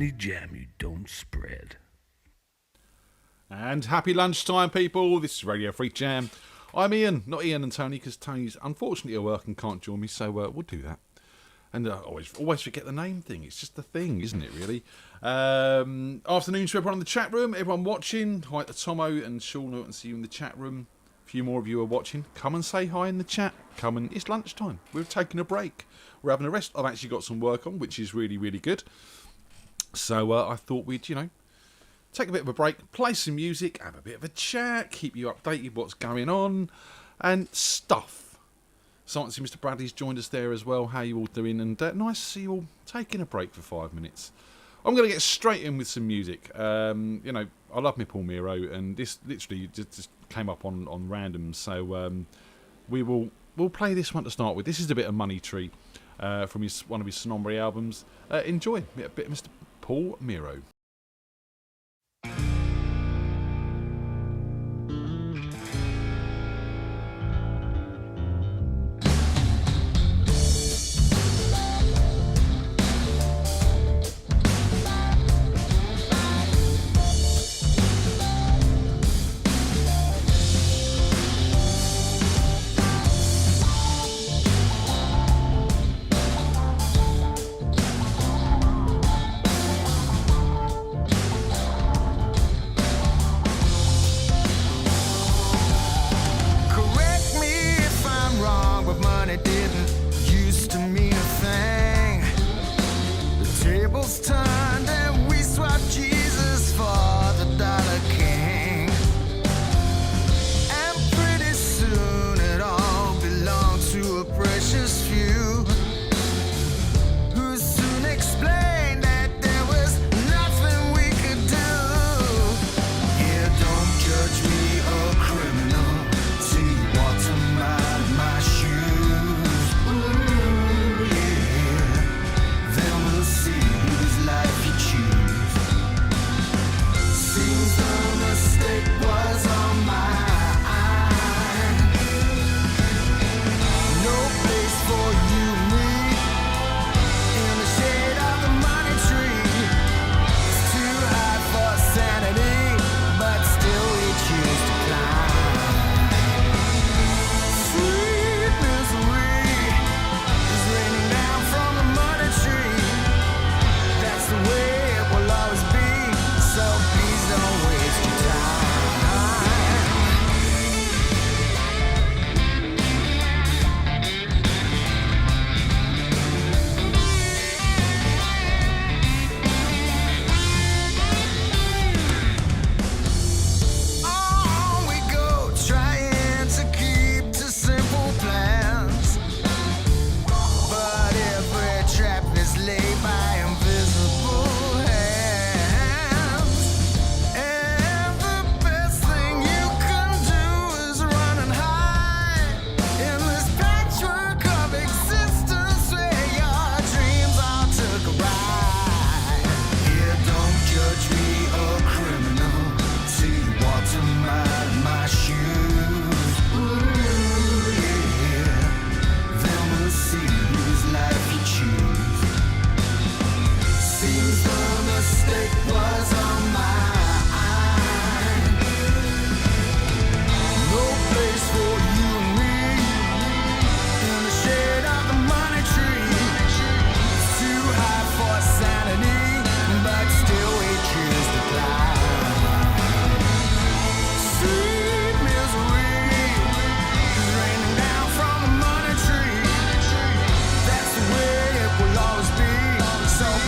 only jam you don't spread. And happy lunchtime, people. This is Radio FreakJam. I'm Ian, not Ian and Tony, because Tony's unfortunately at work and can't join me, so we'll do that. And I always forget the name thing. It's just the thing, isn't it, really? Afternoon to everyone in the chat room, everyone watching. Hi to Tomo and Sean, and see you in the chat room. A few more of you are watching. Come and say hi in the chat. It's lunchtime. We're taking a break. We're having a rest. I've actually got some work on, which is really, really good. So I thought we'd, take a bit of a break, play some music, have a bit of a chat, keep you updated what's going on, and stuff. So I see Mr. Bradley's joined us there as well. How you all doing? And nice to see you all taking a break for 5 minutes. I'm going to get straight in with some music. I love me Paul Miro, and this literally just came up on random. So we'll play this one to start with. This is a bit of Money Tree from one of his Sonombre albums. Enjoy a bit of Mr. Paul Miro.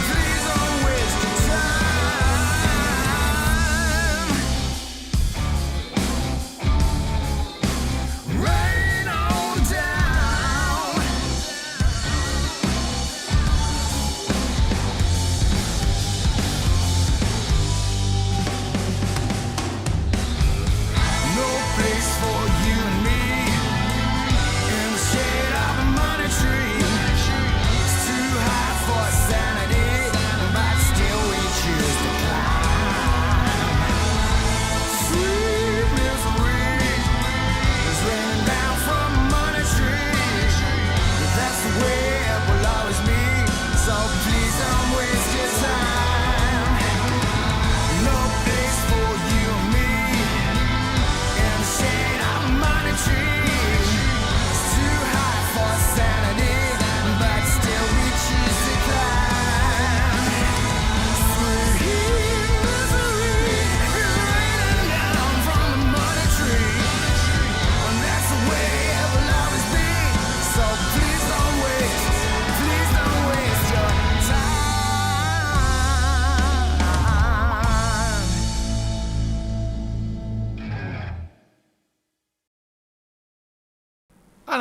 Please don't waste your time.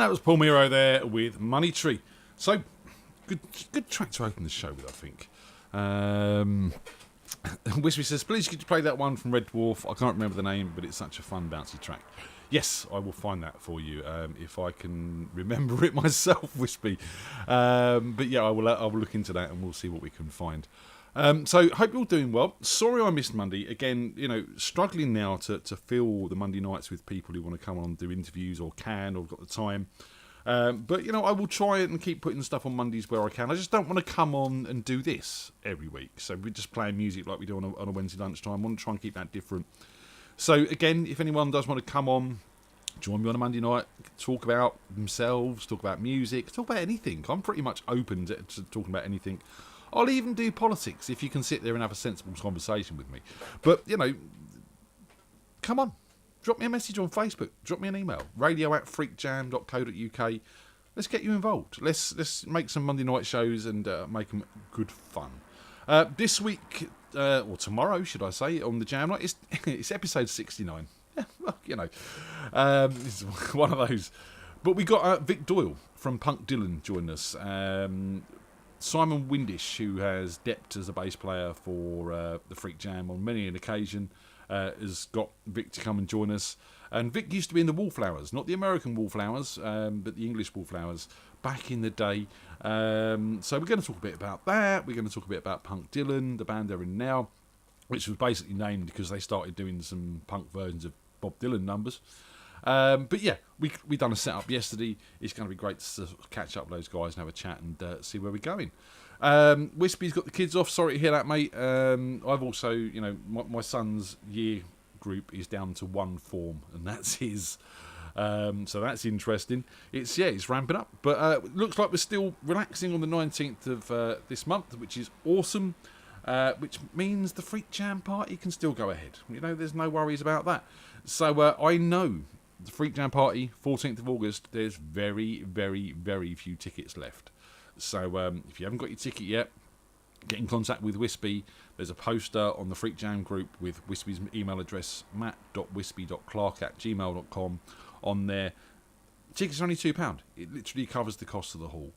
And that was Paul Miro there with Money Tree. So, good track to open the show with, I think. Wispy says, please could you play that one from Red Dwarf? I can't remember the name, but it's such a fun, bouncy track. Yes, I will find that for you if I can remember it myself, Wispy. But yeah, I will look into that and we'll see what we can find. So, hope you're all doing well. Sorry I missed Monday. Again, struggling now to fill the Monday nights with people who want to come on and do interviews or can or got the time. But, I will try it and keep putting stuff on Mondays where I can. I just don't want to come on and do this every week. So, we're just playing music like we do on a Wednesday lunchtime. I want to try and keep that different. So, again, if anyone does want to come on, join me on a Monday night, talk about themselves, talk about music, talk about anything. I'm pretty much open to talking about anything. I'll even do politics if you can sit there and have a sensible conversation with me. But, come on. Drop me a message on Facebook. Drop me an email. radio@freakjam.co.uk. Let's get you involved. Let's make some Monday night shows and make them good fun. This week, or tomorrow, should I say, on the Jam Night, it's episode 69. Yeah, well, it's one of those. But we got Vic Doyle from Punk Dylan joining us. Simon Windish, who has depped as a bass player for the Freak Jam on many an occasion, has got Vic to come and join us. And Vic used to be in the Wallflowers, not the American Wallflowers, but the English Wallflowers back in the day. So we're going to talk a bit about that. We're going to talk a bit about Punk Dylan, the band they're in now, which was basically named because they started doing some punk versions of Bob Dylan numbers. But yeah, we done a setup yesterday. It's going to be great to catch up with those guys and have a chat and see where we're going. Wispy's got the kids off. Sorry to hear that, mate. I've also, my son's year group is down to one form, and that's his. So that's interesting. It's ramping up, but it looks like we're still relaxing on the 19th of this month, which is awesome. Which means the Freak Jam party can still go ahead. There's no worries about that. So I know the Freak Jam party, 14th of August, there's very, very, very few tickets left. So if you haven't got your ticket yet, get in contact with Wispy. There's a poster on the Freak Jam group with Wispy's email address, matt.wispy.clark@gmail.com on there. Tickets are only £2. It literally covers the cost of the hall.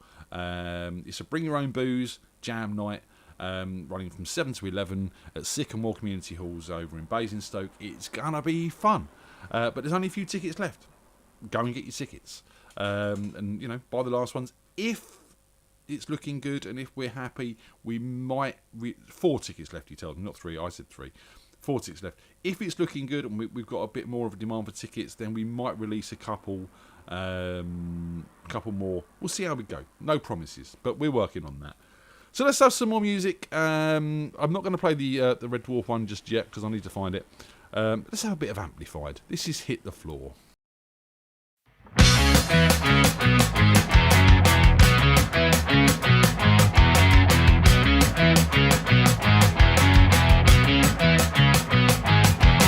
It's a bring your own booze jam night. Running from 7 to 11 at Sycamore Community Halls over in Basingstoke. It's gonna be fun, but there's only a few tickets left. Go and get your tickets, and buy the last ones. If it's looking good and if we're happy, we might 4 tickets left. He tells me, not 3. I said 3. 4 tickets left. If it's looking good and we've got a bit more of a demand for tickets, then we might release a couple more. We'll see how we go. No promises, but we're working on that. So let's have some more music. I'm not going to play the Red Dwarf one just yet because I need to find it. Let's have a bit of Amplified. This is Hit the Floor.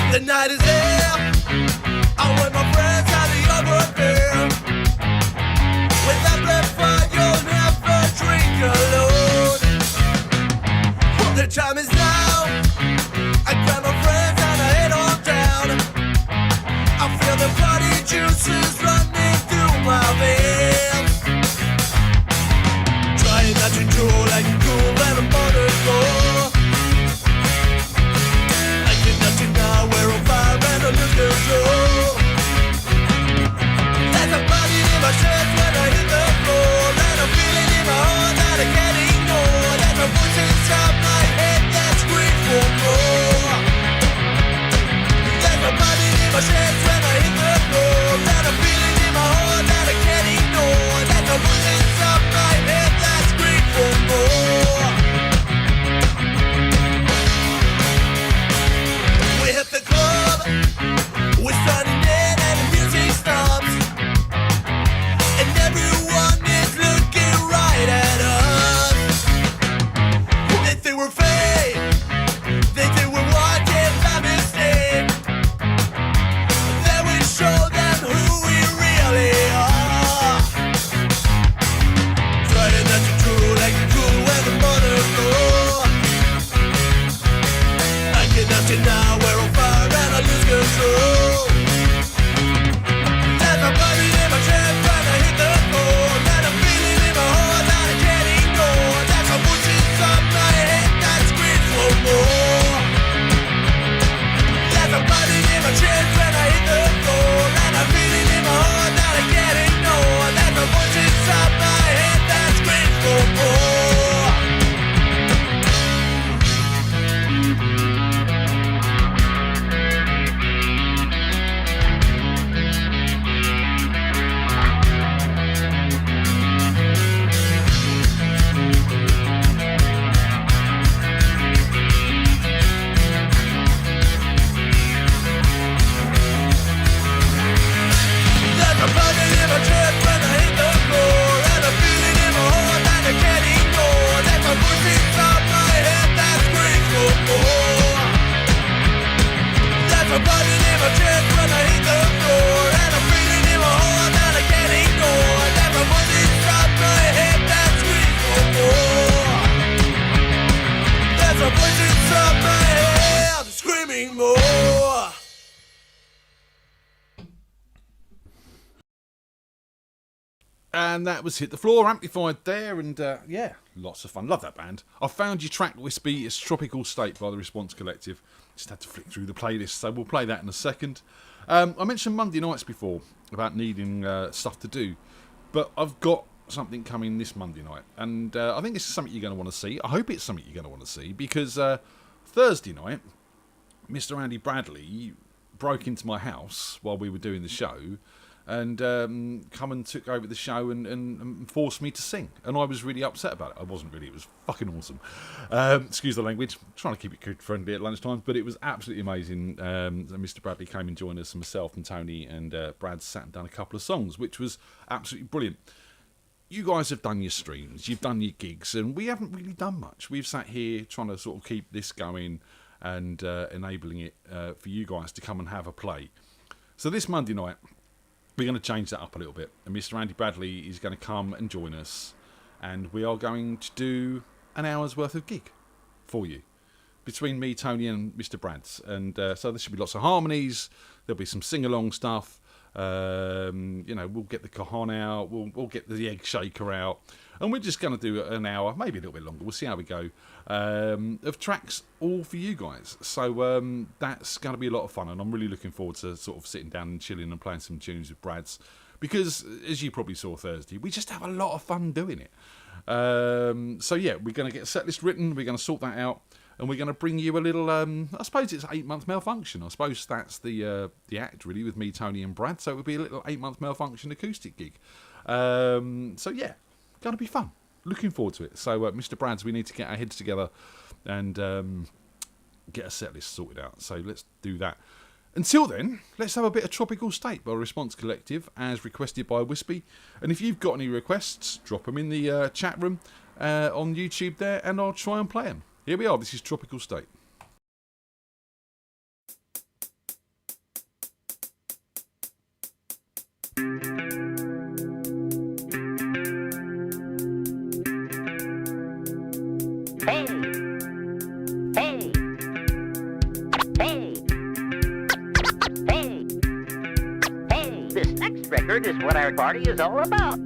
The night is there. I'm with my friends at the other beer. With Amplified, you'll never drink alone. The time is now. I grab my friends and I head on down. I feel the party juices running through my veins. Trying not to drool like cool when I'm on the floor. I cannot deny we're on fire and I lose control. There's a body in my chest when I hit the floor. And I'm feeling in my heart that I can't ignore. There's a voice inside my head that screams for more. There's a body in my chest when I hit the floor. And I'm feeling in my heart that I can't ignore. There's a voice inside my head that screams for more. We hit the club, we're starting in and the music stops. And everyone is looking right at us. They think we're fake, they think we're watching by mistake. Then we show them who we really are. Trying not to drool like a cool when the motor floor. I cannot deny we're on fire and I lose control. There's a body in my chest when I hit hands up my head, screaming more. And that was Hit the Floor, amplified there, and yeah, lots of fun. Love that band. I found your track, Wispy. It's Tropical State by the Response Collective. Just had to flick through the playlist, so we'll play that in a second. I mentioned Monday nights before about needing stuff to do, but I've got something coming this Monday night, and I think this is something you're going to want to see. I hope it's something you're going to want to see, because Thursday night, Mr. Andy Bradley broke into my house while we were doing the show, and come and took over the show and forced me to sing. And I was really upset about it. I wasn't really. It was fucking awesome. Excuse the language. I'm trying to keep it kid friendly at lunchtime, but it was absolutely amazing. Mr. Bradley came and joined us, and myself and Tony and Brad sat and done a couple of songs, which was absolutely brilliant. You guys have done your streams, you've done your gigs, and we haven't really done much. We've sat here trying to sort of keep this going and enabling it for you guys to come and have a play. So this Monday night, we're going to change that up a little bit, and Mr. Andy Bradley is going to come and join us, and we are going to do an hour's worth of gig for you between me, Tony, and Mr. Brads. And so there should be lots of harmonies. There'll be some sing-along stuff. You know, we'll get the cajon out. We'll get the egg shaker out, and we're just going to do an hour, maybe a little bit longer. We'll see how we go. Of tracks all for you guys. So that's going to be a lot of fun, and I'm really looking forward to sort of sitting down and chilling and playing some tunes with Brads, because as you probably saw Thursday, we just have a lot of fun doing it. So yeah, we're going to get a set list written. We're going to sort that out, and we're going to bring you a little. I suppose it's 8-month malfunction. I suppose that's the act really with me, Tony, and Brad. So it would be a little 8-month malfunction acoustic gig. So yeah, going to be fun. Looking forward to it. So, Mr. Brads, we need to get our heads together and get a set list sorted out. So let's do that. Until then, let's have a bit of Tropical State by Response Collective, as requested by Wispy. And if you've got any requests, drop them in the chat room on YouTube there, and I'll try and play them. Here we are. This is Tropical State. Is what our party is all about.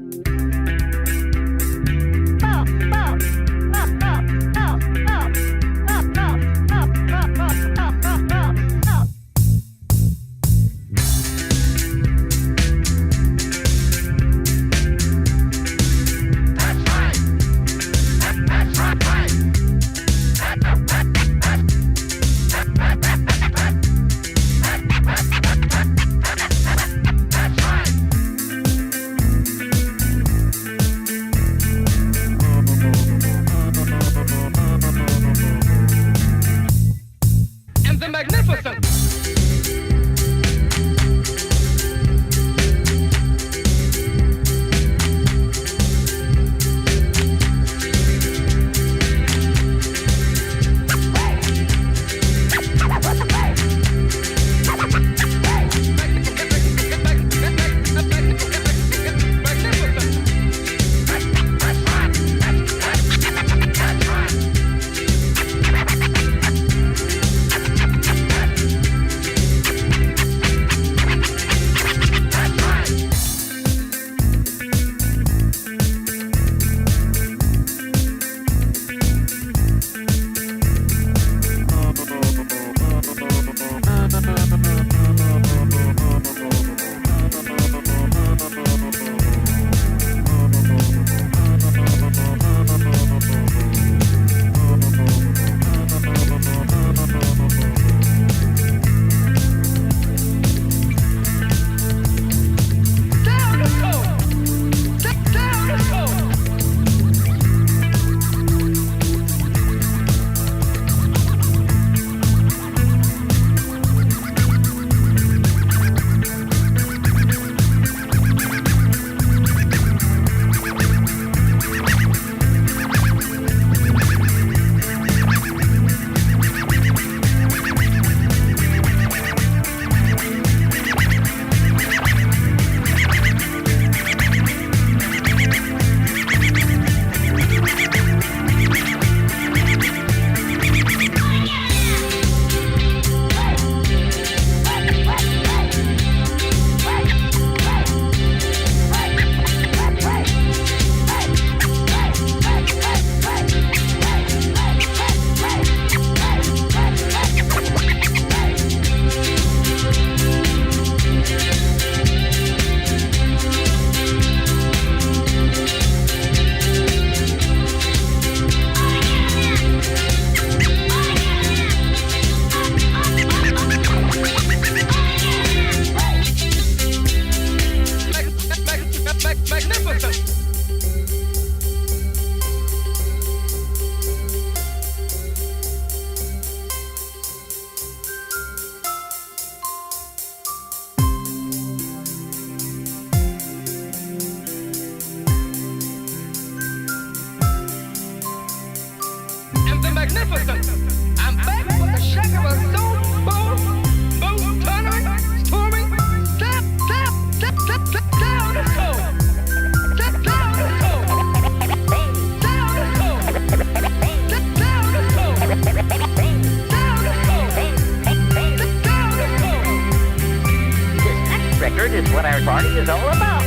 our party is all about.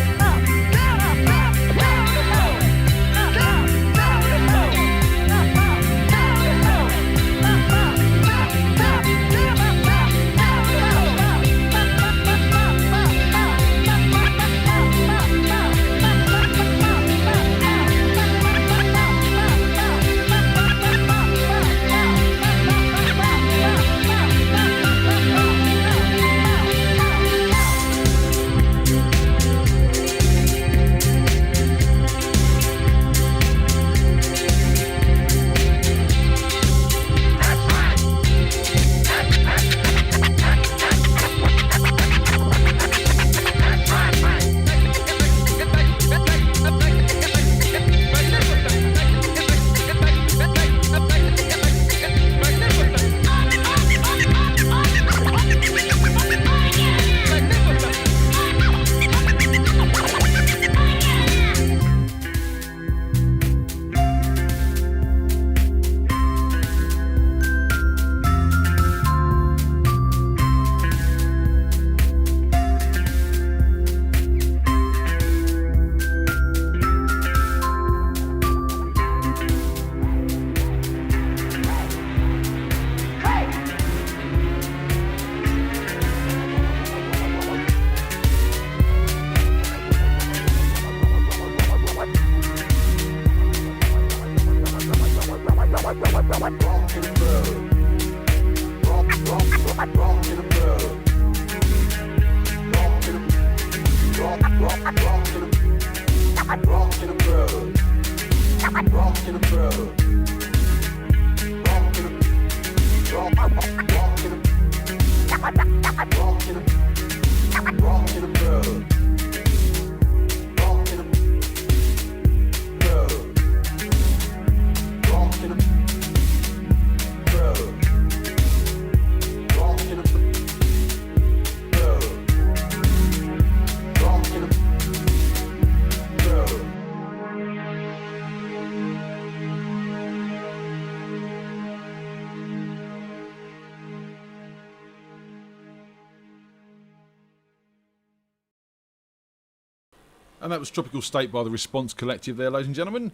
And that was Tropical State by the Response Collective there, ladies and gentlemen.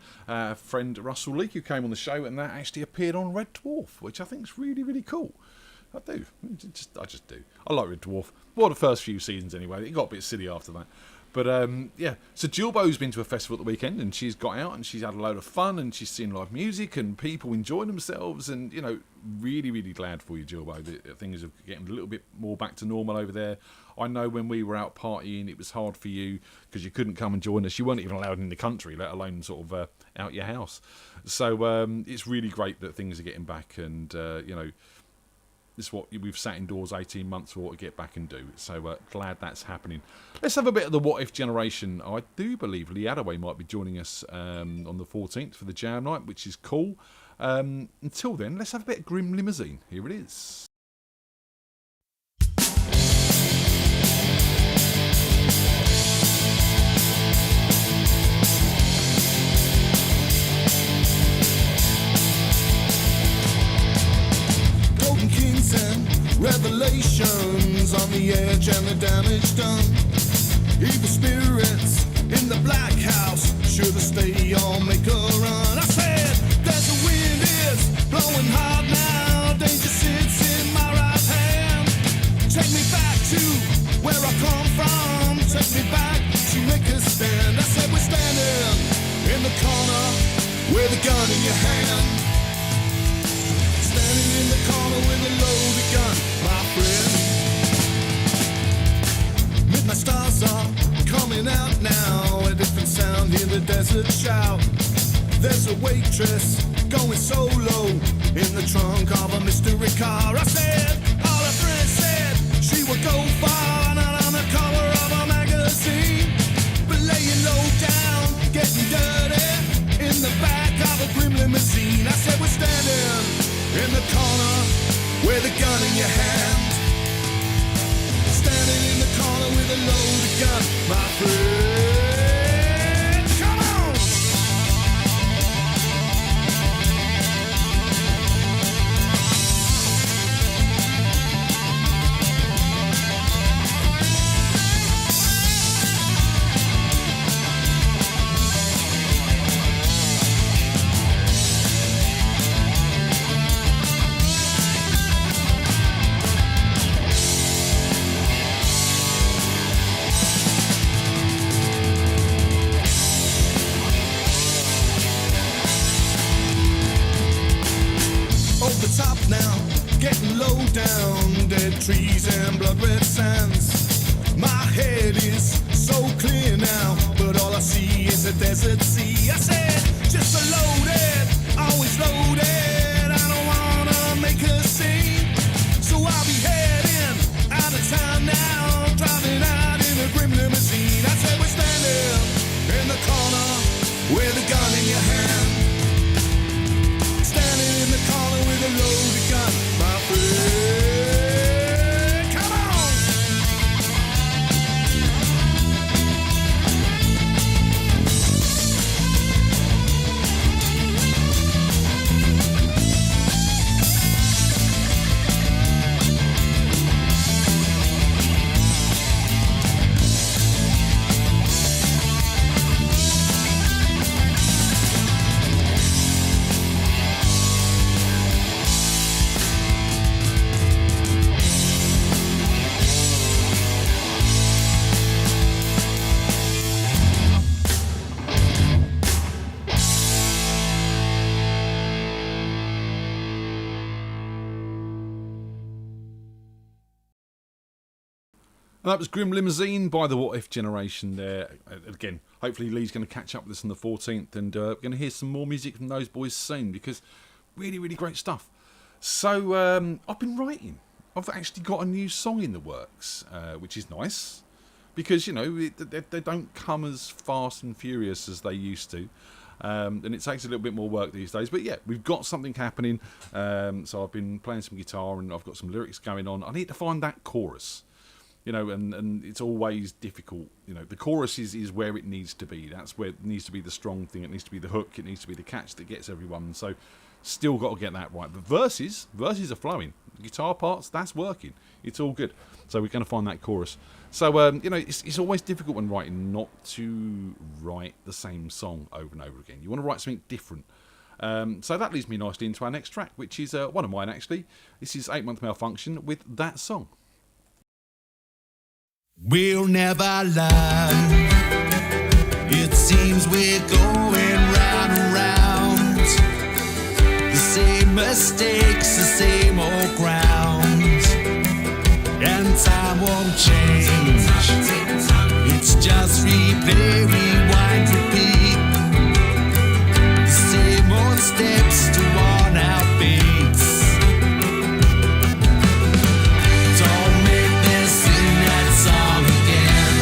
Friend Russell Leake, who came on the show, and that actually appeared on Red Dwarf, which I think is really, really cool. I do. I just do. I like Red Dwarf. Well, the first few seasons anyway. It got a bit silly after that. But, yeah. So Jilbo's been to a festival at the weekend, and she's got out, and she's had a load of fun, and she's seen live music, and people enjoying themselves, and, you know, really, really glad for you, Jilbo. Things are getting a little bit more back to normal over there. I know when we were out partying, it was hard for you because you couldn't come and join us. You weren't even allowed in the country, let alone sort of out your house. So it's really great that things are getting back, and you know, this is what we've sat indoors 18 months for to get back and do. So glad that's happening. Let's have a bit of the What If generation. I do believe Lee Attaway might be joining us on the 14th for the Jam Night, which is cool. Until then, let's have a bit of Grim Limousine. Here it is. Revelations on the edge and the damage done. Evil spirits in the black house, should I stay or make a run? I said, there's a wind, it's blowing hard now. Danger sits in my right hand. Take me back to where I come from. Take me back to make a stand. I said, we're standing in the corner with a gun in your hand. Standing in the corner with a loaded gun, my friend. Midnight stars are coming out now. A different sound in the desert shout. There's a waitress going solo in the trunk of a mystery car. I said, all her friends said she would go far, not on the cover of a magazine, but laying low down, getting dirty in the back of a grim limousine. I said, we're standing in the corner with a gun in your hand. Standing in the corner with a loaded gun, my friend. Come on! down, dead trees and blood red sands. My head is so clear now, but all I see is a desert sea. I said, just a loaded, always loaded. I don't wanna make a scene, so I'll be heading out of town now, driving out in a grim limousine. I said, we're standing in the corner with a gun in your hand, standing in the corner with a loaded gun, my friend. Come on! And that was Grim Limousine by the What If generation there. Again, hopefully Lee's going to catch up with us on the 14th, and we're going to hear some more music from those boys soon, because really, really great stuff. So I've been writing. I've actually got a new song in the works, which is nice, because, you know, they don't come as fast and furious as they used to. And it takes a little bit more work these days. But yeah, we've got something happening. So I've been playing some guitar and I've got some lyrics going on. I need to find that chorus. You know, and it's always difficult. You know, the chorus is where it needs to be. That's where it needs to be the strong thing. It needs to be the hook. It needs to be the catch that gets everyone. So still got to get that right. But verses are flowing. The guitar parts, that's working. It's all good. So we're going to find that chorus. So, you know, it's always difficult when writing not to write the same song over and over again. You want to write something different. So that leads me nicely into our next track, which is one of mine, actually. This is 8 Month Malfunction with That Song. We'll never learn. It seems we're going round and round. The same mistakes, the same old ground. And time won't change. It's just replay, rewind, repeat. The same old steps to worn out beats. Don't make me sing that song again.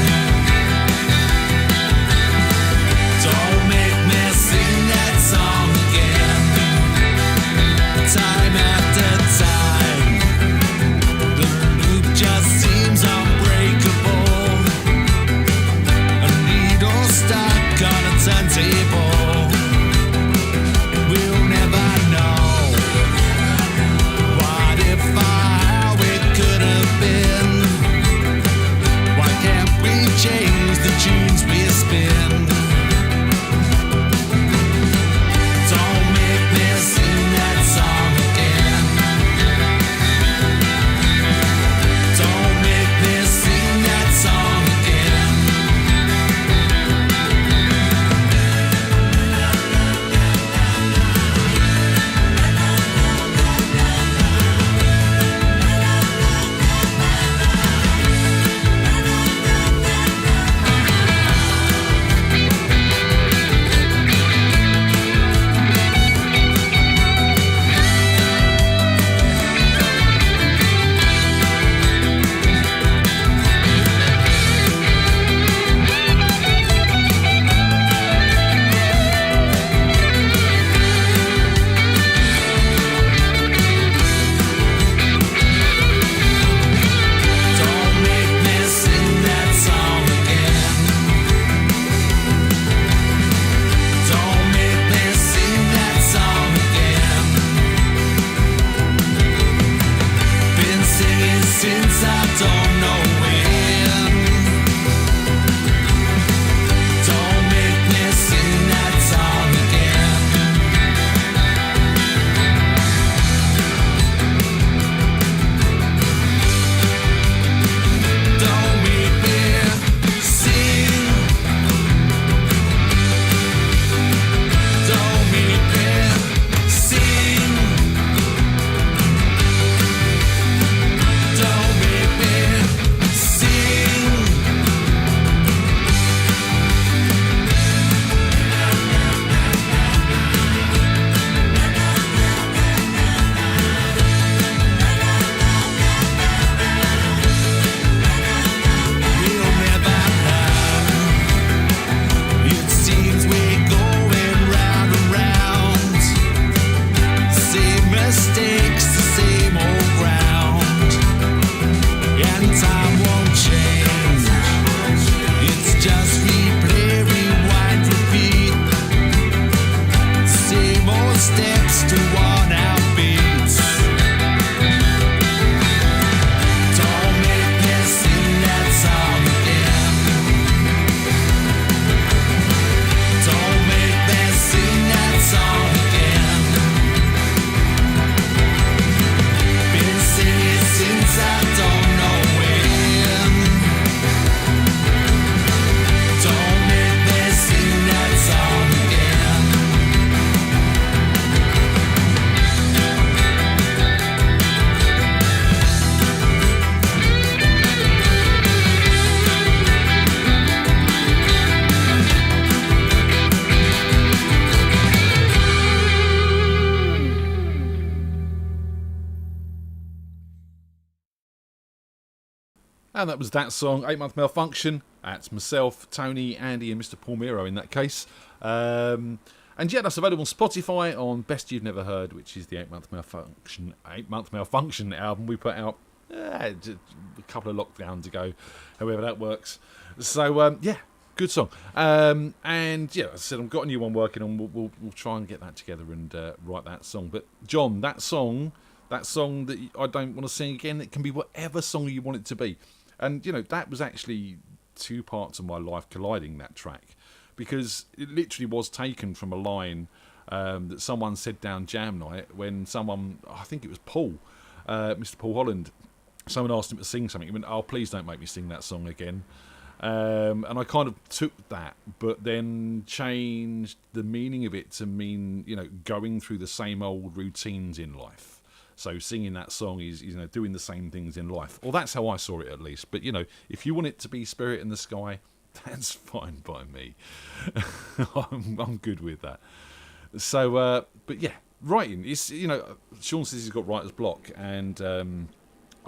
Don't make me sing that song again. Time after time, the loop just seems unbreakable. A needle stuck on a turntable. We'll never know what if or how it could have been. Why can't we change the tunes we spin? Don't make me sing that song again. Don't make me sing that song again. Don't make me sing that song again. Don't make me sing that song again. Been singing since I don't know when. Don't make me sing that song again. Don't make me sing. Don't make me sing. And that was that song, 8 Month Malfunction. That's myself, Tony, Andy, and Mr. Paul Miro in that case. And yeah, that's available on Spotify on Best You've Never Heard, which is the 8 Month Malfunction album we put out a couple of lockdowns ago, however that works. So yeah, good song. And yeah, as I said, I've got a new one working on. We'll try and get that together and write that song. But John, that song that I don't want to sing again, it can be whatever song you want it to be. And you know, that was actually two parts of my life colliding, that track, because it literally was taken from a line that someone said down jam night when someone, I think it was Paul, Mr. Paul Holland, someone asked him to sing something. He went, "Oh, please don't make me sing that song again." And I kind of took that, but then changed the meaning of it to mean, you know, going through the same old routines in life. So singing that song is, you know, doing the same things in life. Or that's how I saw it, at least. But, you know, if you want it to be Spirit in the Sky, that's fine by me. I'm good with that. So, but yeah, writing. It's, you know, Sean says he's got writer's block. And,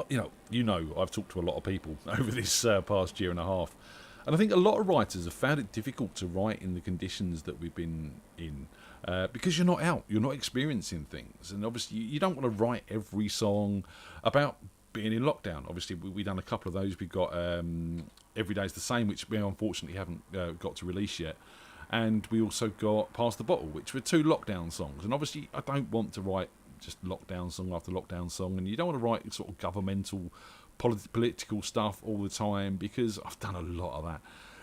you know, I've talked to a lot of people over this past year and a half. And I think a lot of writers have found it difficult to write in the conditions that we've been in. Because you're not out, you're not experiencing things, and obviously you don't want to write every song about being in lockdown. Obviously we've done a couple of those. We've got Every Day's the Same, which we unfortunately haven't got to release yet, and we also got Pass the Bottle, which were 2 lockdown songs. And obviously I don't want to write just lockdown song after lockdown song, and you don't want to write sort of governmental political stuff all the time, because I've done a lot of that.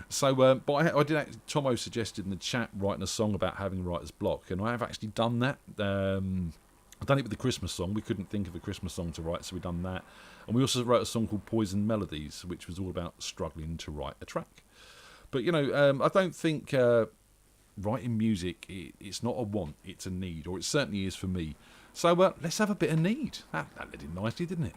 So, but I did. Tomo suggested in the chat writing a song about having writer's block, and I have actually done that. I've done it with the Christmas song. We couldn't think of a Christmas song to write, so we done that. And we also wrote a song called Poison Melodies, which was all about struggling to write a track. But you know, I don't think writing music it's not a want, it's a need, or it certainly is for me. So let's have a bit of Need. That led in nicely, didn't it?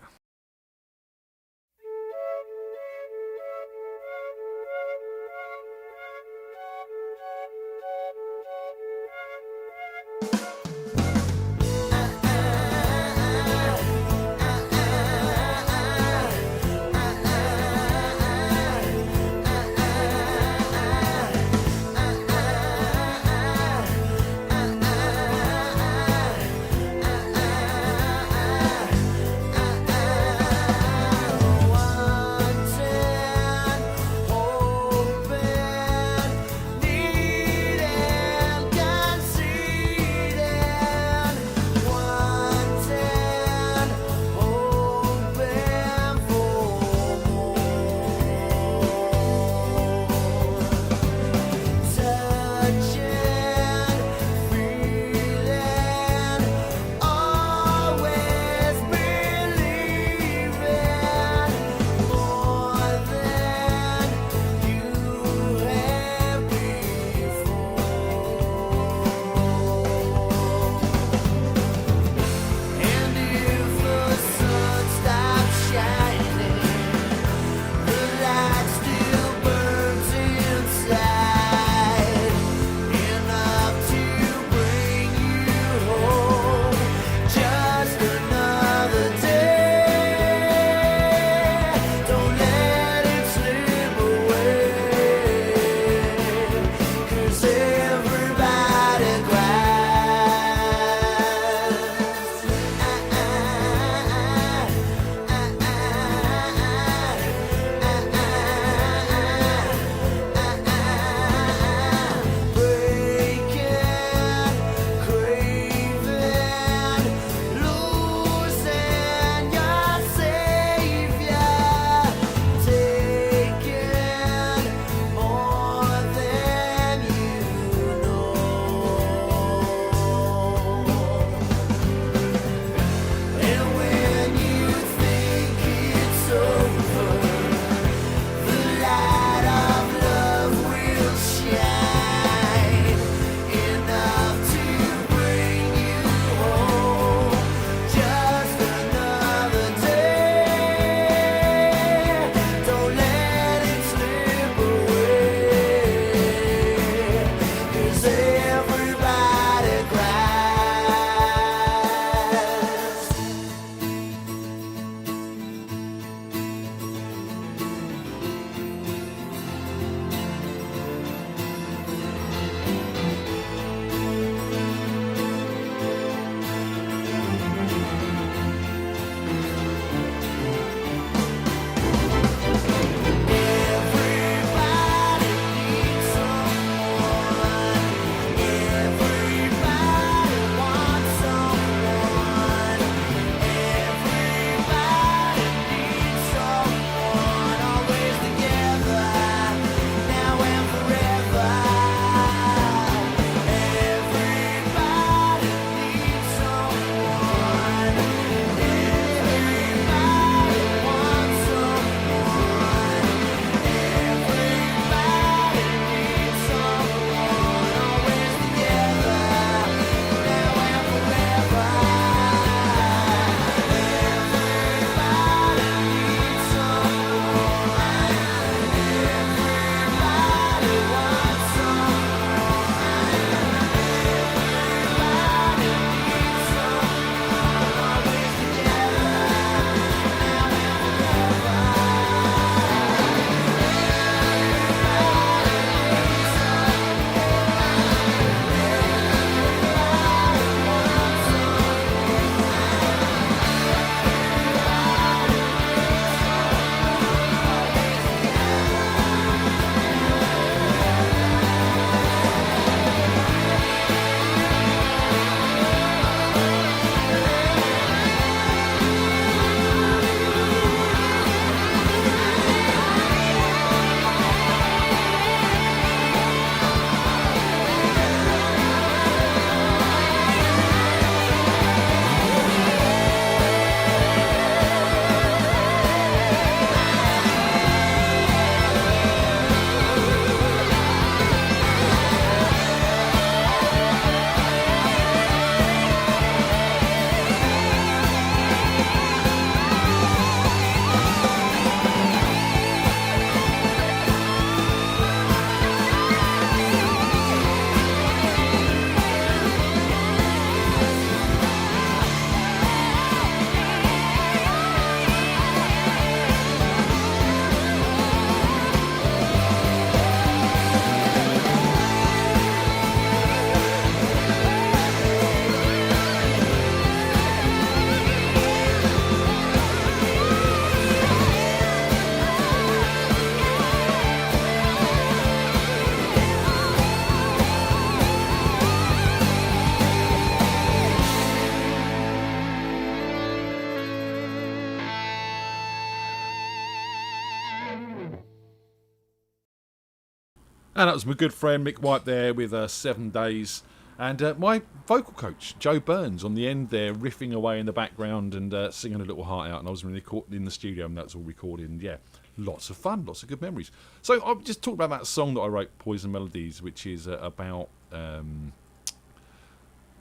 And that was my good friend Mick White there with 7 Days. And my vocal coach, Joe Burns, on the end there, riffing away in the background and singing a little heart out. And I was really caught in the studio, and that's all recorded. And yeah, lots of fun, lots of good memories. So I've just talked about that song that I wrote, Poison Melodies, which is about writing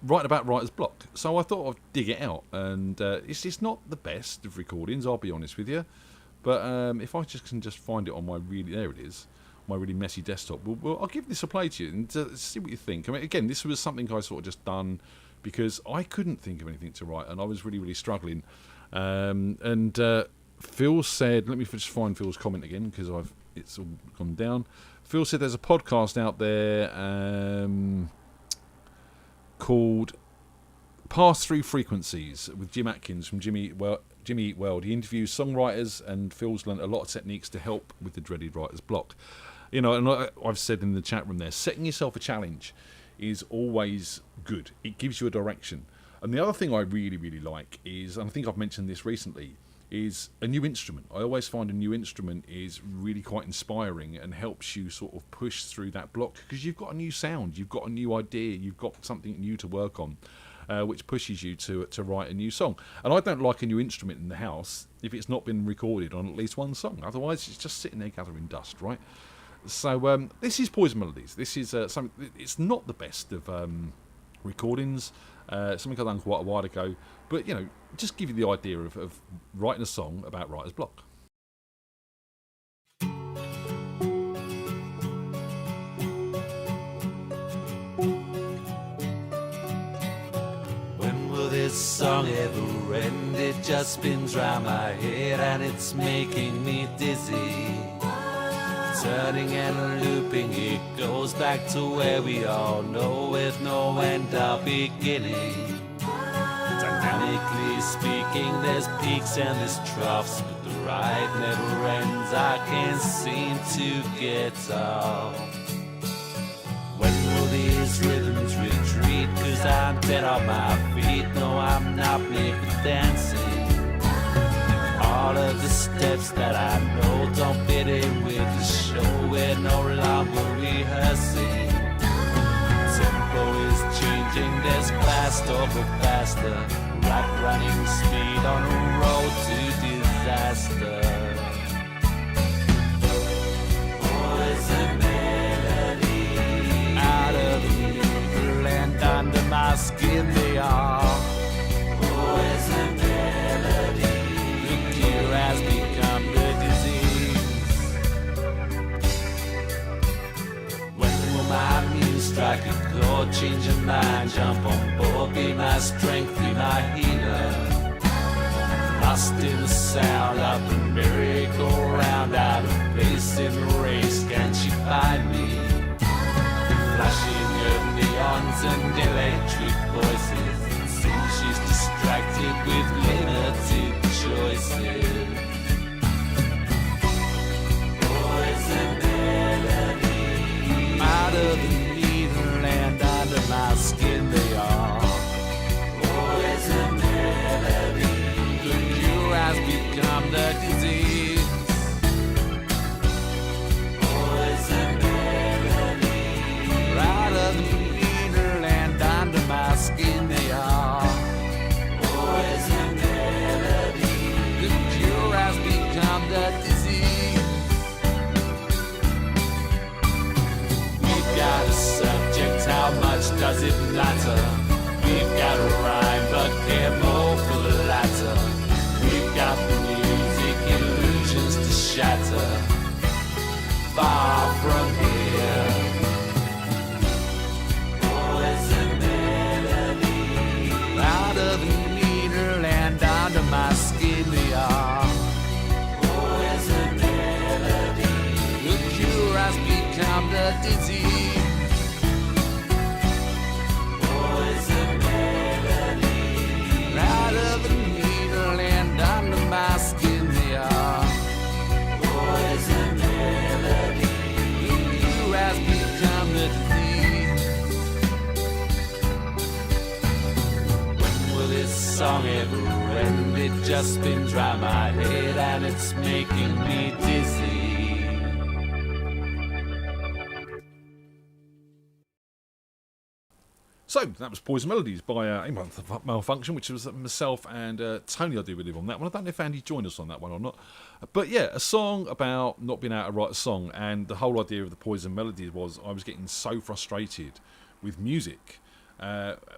about writer's block. So I thought I'd dig it out. And it's not the best of recordings, I'll be honest with you. But if I can just find it on my there it is. My really messy desktop. Well, I'll give this a play to you and see what you think. I mean, again, this was something I sort of just done because I couldn't think of anything to write and I was really, really struggling. Phil said, let me just find Phil's comment again because it's all gone down. Phil said there's a podcast out there called Pass Through Frequencies with Jim Atkins from Jimmy Eat World. He interviews songwriters, and Phil's learned a lot of techniques to help with the dreaded writer's block. You know, and I've said in the chat room there, setting yourself a challenge is always good. It gives you a direction. And the other thing I really, really like is, and I think I've mentioned this recently, is a new instrument. I always find a new instrument is really quite inspiring and helps you sort of push through that block because you've got a new sound, you've got a new idea, you've got something new to work on. Which pushes you to write a new song. And I don't like a new instrument in the house if it's not been recorded on at least one song. Otherwise, it's just sitting there gathering dust, right? So this is Poison Melodies. This is something. It's not the best of recordings. Something I've done quite a while ago. But, you know, just give you the idea of writing a song about writer's block. This song ever end? It just spins round my head and it's making me dizzy. Turning and looping, it goes back to where we all know with no end or beginning. Dynamically speaking, there's peaks and there's troughs, but the ride never ends. I can't seem to get off. When will these rhythms retreat? Cause I'm dead on my feet. No, I'm not made for dancing. All of the steps that I know don't fit in with the show. We're no longer rehearsing. Tempo is changing, there's fast over faster. Like running speed on a road to disaster. Poison under my skin they are. Poison melody. The cure has become the disease. When will my muse strike a chord, change your mind, jump on board, be my strength, be my healer. Lost in the sound of the merry-go-round, out of place in the race, can she find me? Flashing of neons and electric voices, seems she's distracted with limited choices. Poison melody. Out of the needle and under my skin they are. Poison melody. The cure has become the disease. Poison melody. Out of the needle and under my skin they are. Poison melody. The cure has become the disease. We've got a subject, how much does it matter? We've got a rhyme, but care more for the latter. We've got the music, illusions to shatter. Far from here. Poison melody. Out of the needle and under my skin they are. Poison melody. The cure has become the disease. Poison melody. Out of the needle and under my skin they are. Poison melody. The cure has become the disease. When will this song ever end? It just spins round my head and it's making me dizzy. So, that was Poison Melodies by Malfunction, which was myself and Tony I do with him on that one. I don't know if Andy joined us on that one or not. But yeah, a song about not being able to write a song. And the whole idea of the Poison Melodies was I was getting so frustrated with music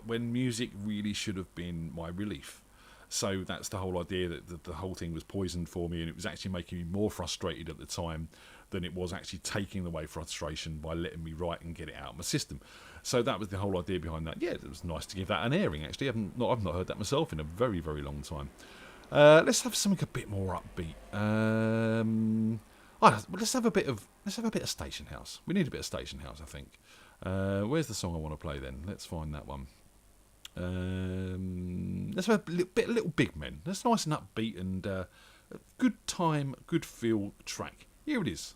when music really should have been my relief. So that's the whole idea that the whole thing was poisoned for me, and it was actually making me more frustrated at the time than it was actually taking away frustration by letting me write and get it out of my system. So that was the whole idea behind that. Yeah, it was nice to give that an airing, actually. I've not heard that myself in a very, very long time. Let's have something a bit more upbeat. Let's have a bit of Station House. We need a bit of Station House, I think. Where's the song I want to play then? Let's find that one. Let's have a little Big Men. That's nice and upbeat and a good time, good feel track. Here it is.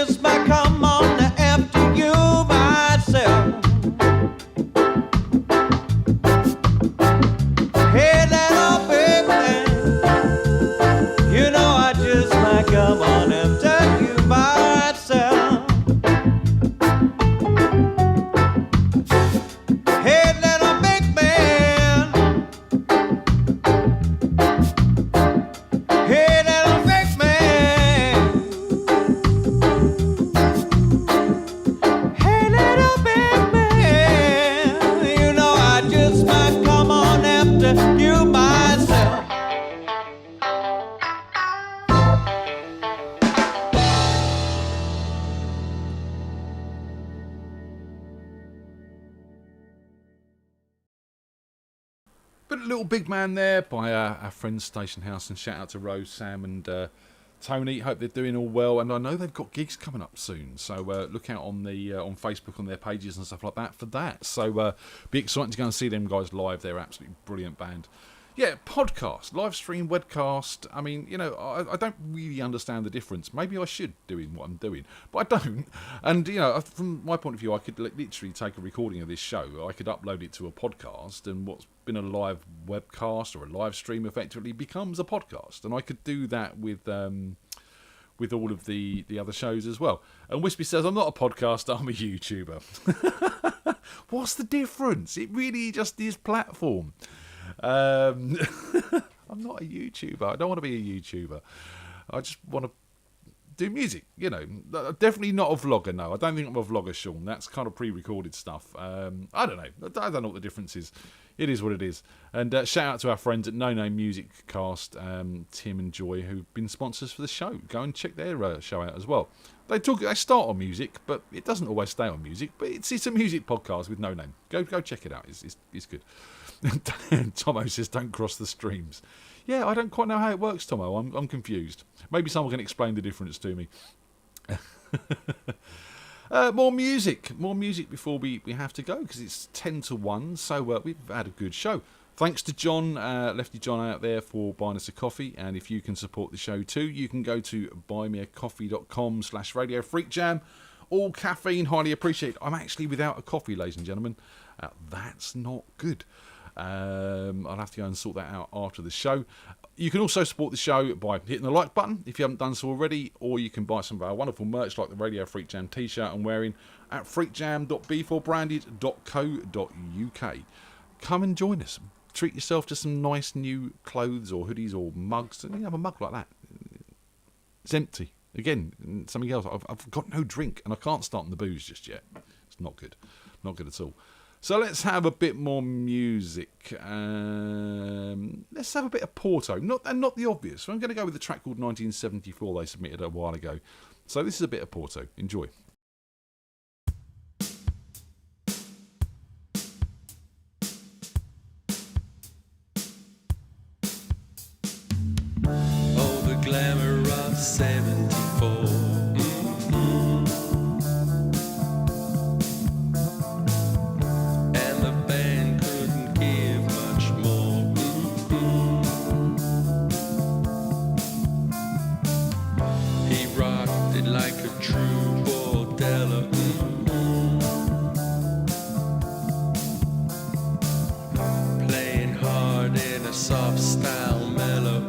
just might come on after you myself. Hey, little baby, you know I just might come on after But Little Big Man there by our friends Station House, and shout out to Rose, Sam and Tony. Hope they're doing all well, and I know they've got gigs coming up soon, so look out on the on Facebook on their pages and stuff like that for that. So be exciting to go and see them guys live. They're absolutely brilliant band. Yeah, podcast, live stream, webcast. I mean, you know, I don't really understand the difference. Maybe I should doing what I'm doing, but I don't. And, you know, from my point of view, I could literally take a recording of this show. I could upload it to a podcast, and what's been a live webcast or a live stream effectively becomes a podcast. And I could do that with all of the other shows as well. And Wispy says, I'm not a podcaster, I'm a YouTuber. What's the difference? It really just is platform. I'm not a YouTuber. I don't want to be a YouTuber. I just want to do music, you know. Definitely not a vlogger, no. I don't think I'm a vlogger, Sean. That's kind of pre-recorded stuff. I don't know. I don't know what the difference is. It is what it is. And shout out to our friends at No Name Music Cast, Tim and Joy, who've been sponsors for the show. Go and check their show out as well. They start on music, but it doesn't always stay on music. But it's a music podcast with No Name. Go check it out. It's good. Tomo says, don't cross the streams. Yeah, I don't quite know how it works, Tomo. I'm confused. Maybe someone can explain the difference to me. More music before we have to go, because it's 10 to 1, so we've had a good show. Thanks to John, Lefty John out there, for buying us a coffee, and if you can support the show too, you can go to buymeacoffee.com/Radio FreakJam. All caffeine, highly appreciated. I'm actually without a coffee, ladies and gentlemen. That's not good. I'll have to go and sort that out after the show. You can also support the show by hitting the like button if you haven't done so already, or you can buy some of our wonderful merch like the Radio Freak Jam t-shirt I'm wearing at freakjam.b4branded.co.uk. Come and join us. Treat yourself to some nice new clothes or hoodies or mugs. You have a mug like that. It's empty. Again, something else. I've got no drink and I can't start on the booze just yet. It's not good. Not good at all. So let's have a bit more music. Let's have a bit of Porto. Not the obvious. So I'm going to go with the track called 1974 they submitted a while ago. So this is a bit of Porto. Enjoy. Oh, the glamour of 74. And the band couldn't give much more. He rocked it like a true bordello. Playing hard in a soft style mellow.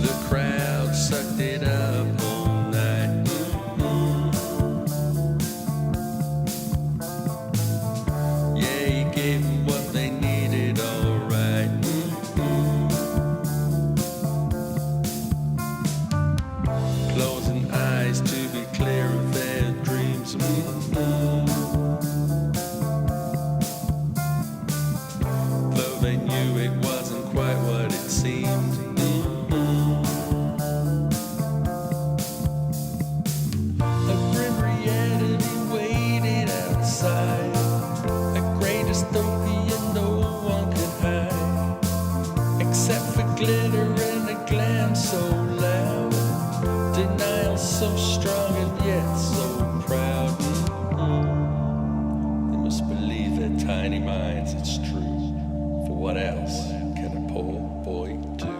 The crowd sucked it up all night. Yeah, he gave them what they needed, alright. Closing eyes to be clear of their dreams. Though they knew it wasn't quite what it seemed. A grim reality waited outside. A great dystopia no one could hide, except for glitter and a glam so loud. Denial so strong and yet so proud. They must believe their tiny minds it's true. For what else can a poor boy do?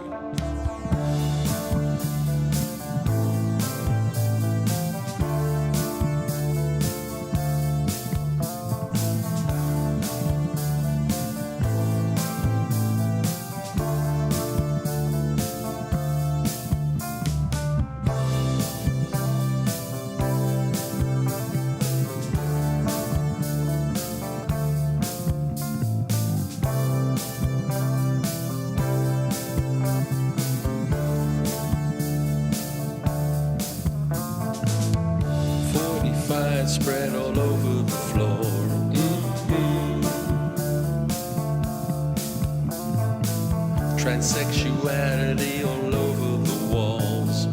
Spread all over the floor. Transsexuality all over the walls.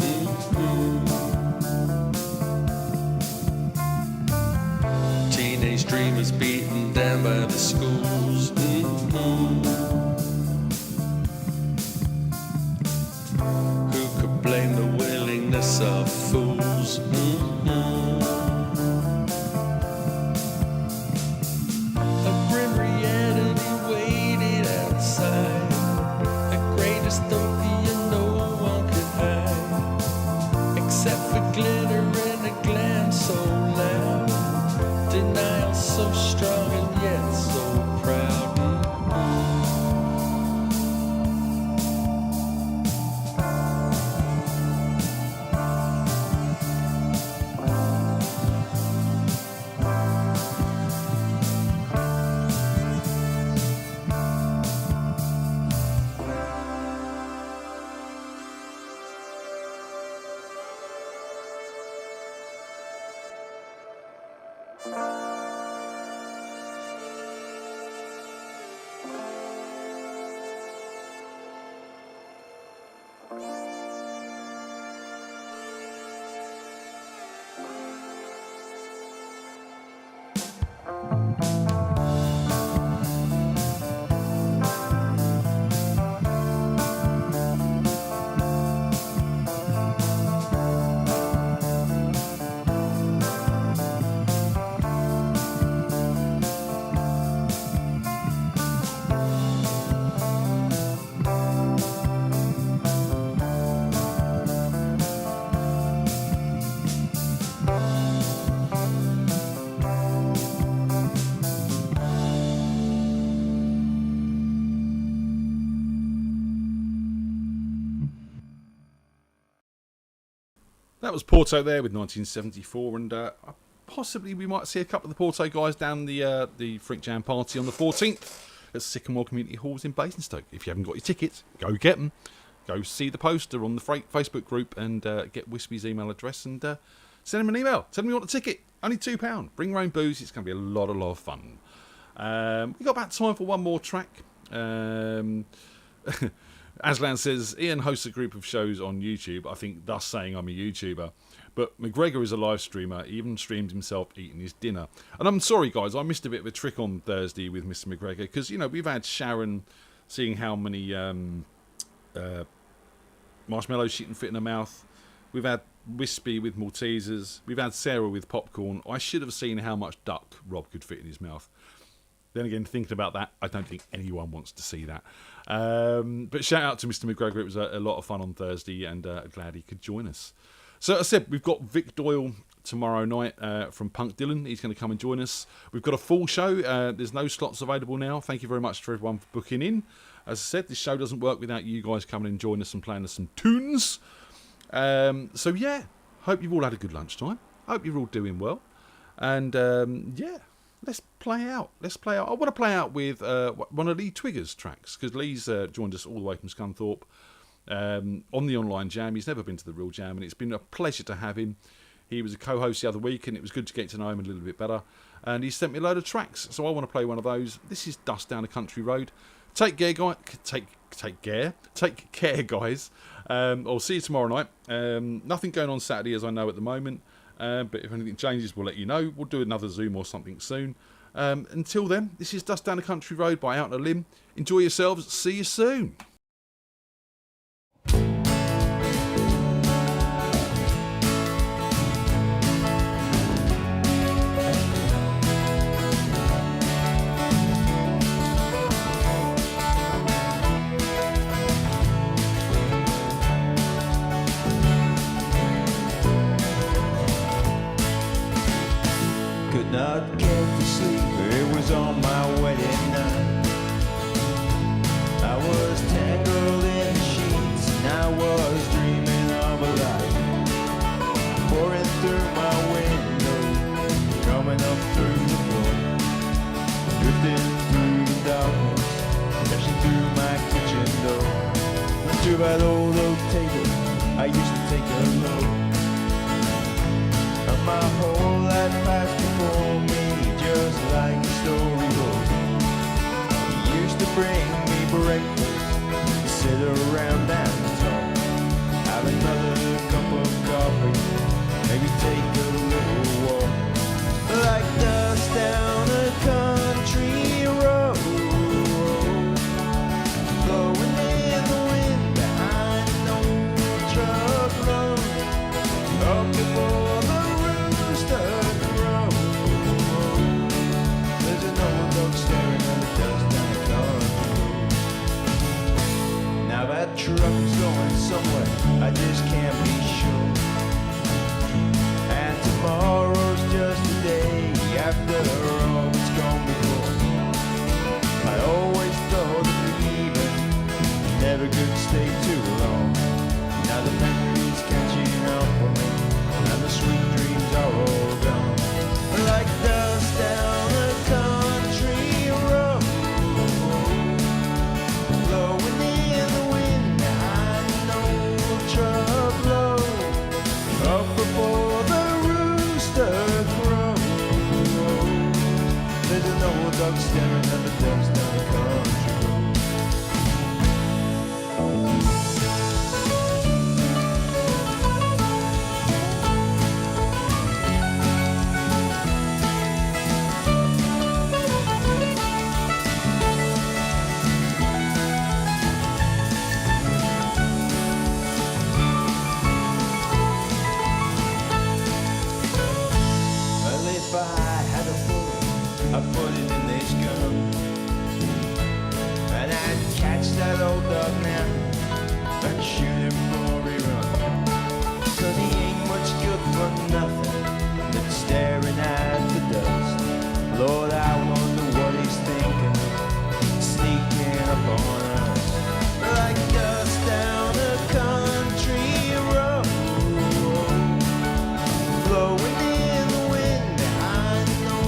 Teen Teenage dreamers beaten down by the schools. Who could blame the willingness of fools? A grim reality waited outside, a great dystopia no one could hide, except for glitter and a glance so loud, denial so strong and yet so proud. That was Porto there with 1974, and possibly we might see a couple of the Porto guys down the FreakJam party on the 14th at Sycamore Community Halls in Basingstoke. If you haven't got your tickets, go get them. Go see the poster on the Facebook group and get Wispy's email address and send him an email. Tell him you want a ticket. Only £2. Bring your own booze. It's going to be a lot of fun. We've got about time for one more track. Aslan says, Ian hosts a group of shows on YouTube, I think thus saying I'm a YouTuber. But McGregor is a live streamer, he even streams himself eating his dinner. And I'm sorry, guys, I missed a bit of a trick on Thursday with Mr. McGregor, because, you know, we've had Sharon seeing how many marshmallows she can fit in her mouth. We've had Wispy with Maltesers. We've had Sarah with popcorn. I should have seen how much duck Rob could fit in his mouth. Then again, thinking about that, I don't think anyone wants to see that. But shout out to Mr. McGregor. It was a lot of fun on Thursday, and glad he could join us. So, as I said, we've got Vic Doyle tomorrow night from Punk Dylan. He's going to come and join us. We've got a full show. There's no slots available now. Thank you very much to everyone for booking in. As I said, this show doesn't work without you guys coming and joining us and playing us some tunes. So, yeah, hope you've all had a good lunchtime. Hope you're all doing well. And, yeah. Let's play out. I want to play out with one of Lee Twigger's tracks, because Lee's joined us all the way from Scunthorpe on the online jam. He's never been to the real jam, and it's been a pleasure to have him. He was a co-host the other week, and it was good to get to know him a little bit better. And he sent me a load of tracks, so I want to play one of those. This is Dust Down a Country Road. Take care, guys. Take care, guys. I'll see you tomorrow night. Nothing going on Saturday, as I know at the moment. But if anything changes, we'll let you know. We'll do another Zoom or something soon. Until then, this is Dust Down a Country Road by Out on a Limb. Enjoy yourselves. See you soon. Not get to sleep, it was on my wedding night. I was tangled in the sheets and I was dreaming of a light pouring through my window, coming up through the floor, drifting through the darkness, crashing through my kitchen door. To that old oak table I used to take a look. My whole life passed before me just like a storybook. dog staring at the ducks down the country road. Well, if I had a bullet, I'd put it in this gun, and I'd catch that old dog now and shoot him before he run. 'Cause he ain't much good for nothing but staring at the dust. Lord, I wonder what he's thinking, sneaking up on us like dust down a country road, blowing in the wind behind no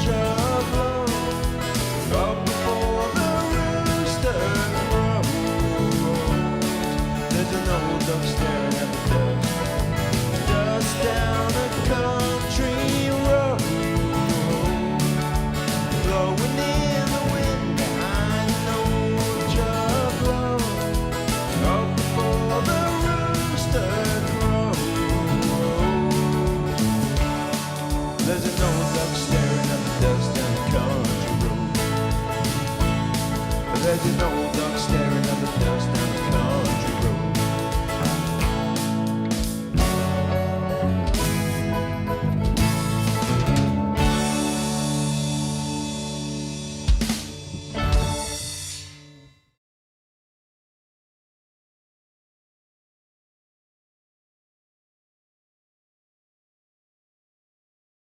job low. Up before the rooster crows, there's an old duck staring at the dust. Dust down a country road, blowing in the wind behind no job low. Up before the rooster crows, there's an old duck staring at the dust down the country road. There's an old duck staring